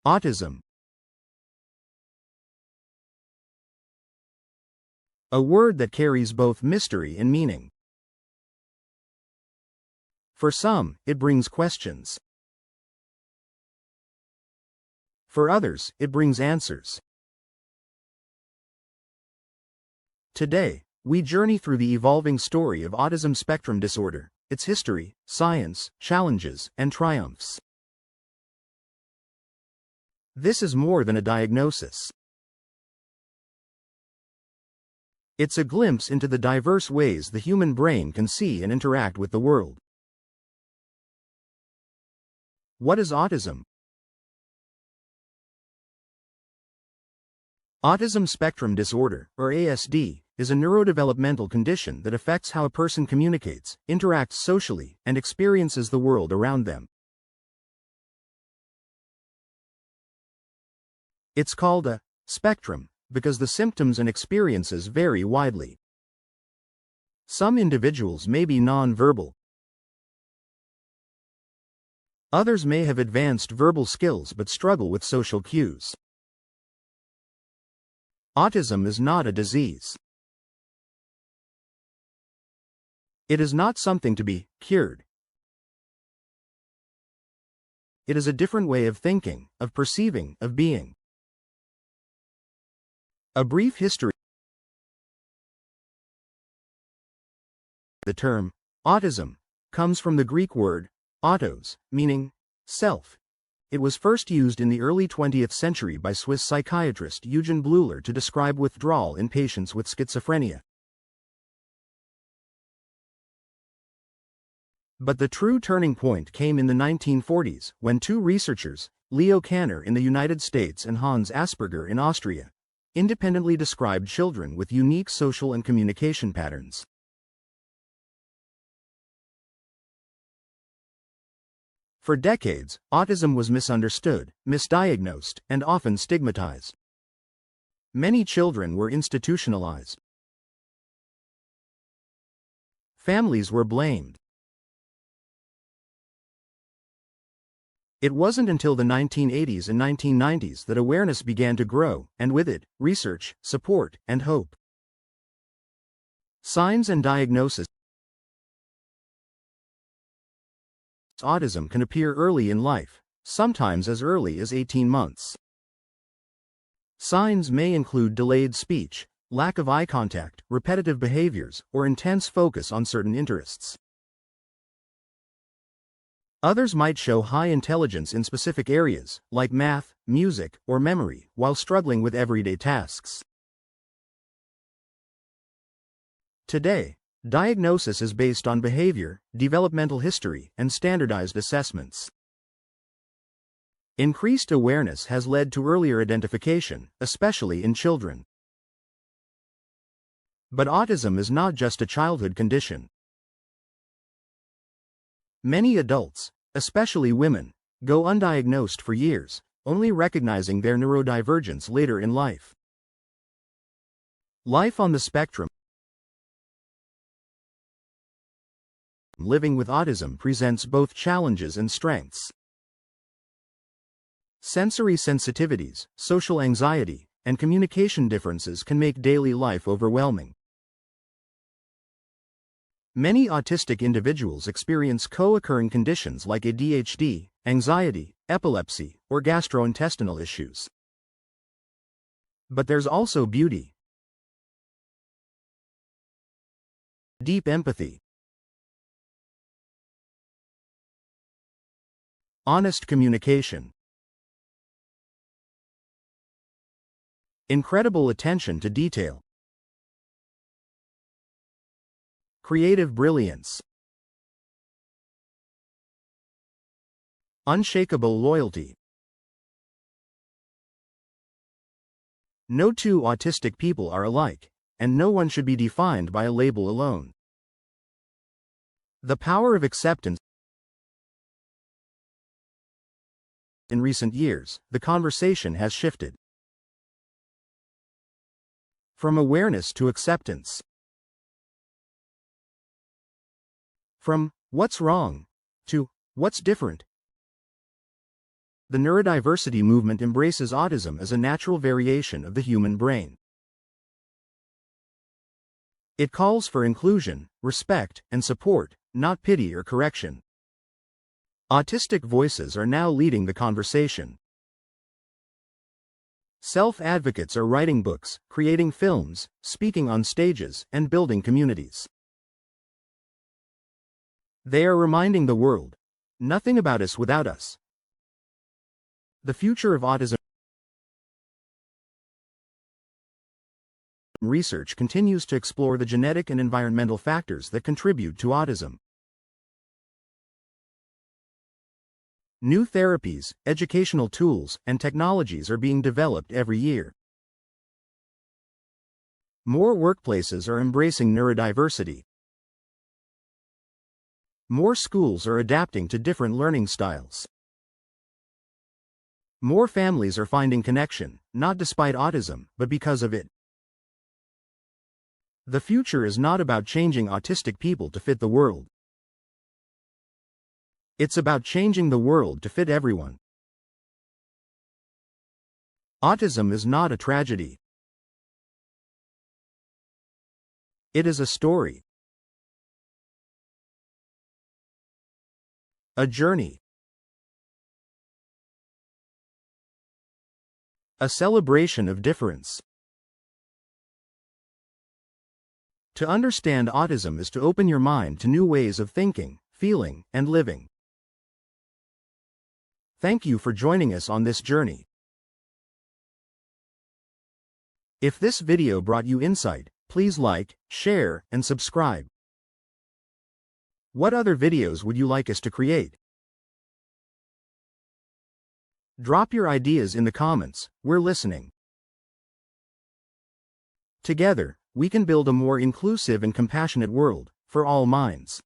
Autism. A word that carries both mystery and meaning. For some, it brings questions. For others, it brings answers. Today, we journey through the evolving story of autism spectrum disorder, its history, science, challenges, and triumphs. This is more than a diagnosis. It's a glimpse into the diverse ways the human brain can see and interact with the world. What is autism? Autism Spectrum Disorder, or ASD, is a neurodevelopmental condition that affects how a person communicates, interacts socially, and experiences the world around them. It's called a spectrum because the symptoms and experiences vary widely. Some individuals may be non-verbal. Others may have advanced verbal skills but struggle with social cues. Autism is not a disease. It is not something to be cured. It is a different way of thinking, of perceiving, of being. A brief history. The term autism comes from the Greek word autos, meaning self. It was first used in the early 20th century by Swiss psychiatrist Eugen Bleuler to describe withdrawal in patients with schizophrenia. But the true turning point came in the 1940s, when two researchers, Leo Kanner in the United States and Hans Asperger in Austria, independently described children with unique social and communication patterns. For decades, autism was misunderstood, misdiagnosed, and often stigmatized. Many children were institutionalized. Families were blamed. It wasn't until the 1980s and 1990s that awareness began to grow, and with it, research, support, and hope. Signs and diagnosis. Autism can appear early in life, sometimes as early as 18 months. Signs may include delayed speech, lack of eye contact, repetitive behaviors, or intense focus on certain interests. Others might show high intelligence in specific areas, like math, music, or memory, while struggling with everyday tasks. Today, diagnosis is based on behavior, developmental history, and standardized assessments. Increased awareness has led to earlier identification, especially in children. But autism is not just a childhood condition. Many adults, especially women, go undiagnosed for years, only recognizing their neurodivergence later in life. Life on the spectrum. Living with autism presents both challenges and strengths. Sensory sensitivities, social anxiety, and communication differences can make daily life overwhelming. Many autistic individuals experience co-occurring conditions like ADHD, anxiety, epilepsy, or gastrointestinal issues. But there's also beauty, deep empathy, honest communication, incredible attention to detail, creative brilliance, unshakable loyalty. No two autistic people are alike, and no one should be defined by a label alone. The power of acceptance. In recent years, the conversation has shifted from awareness to acceptance. From what's wrong to what's different. The neurodiversity movement embraces autism as a natural variation of the human brain. It calls for inclusion, respect, and support, not pity or correction. Autistic voices are now leading the conversation. Self-advocates are writing books, creating films, speaking on stages, and building communities. They are reminding the world, nothing about us without us. The future of autism research continues to explore the genetic and environmental factors that contribute to autism. New therapies, educational tools, and technologies are being developed every year. More workplaces are embracing neurodiversity. More schools are adapting to different learning styles. More families are finding connection, not despite autism, but because of it. The future is not about changing autistic people to fit the world. It's about changing the world to fit everyone. Autism is not a tragedy. It is a story. A journey. A celebration of difference. To understand autism is to open your mind to new ways of thinking, feeling, and living. Thank you for joining us on this journey. If this video brought you insight, please like, share, and subscribe. What other videos would you like us to create? Drop your ideas in the comments, we're listening. Together, we can build a more inclusive and compassionate world, for all minds.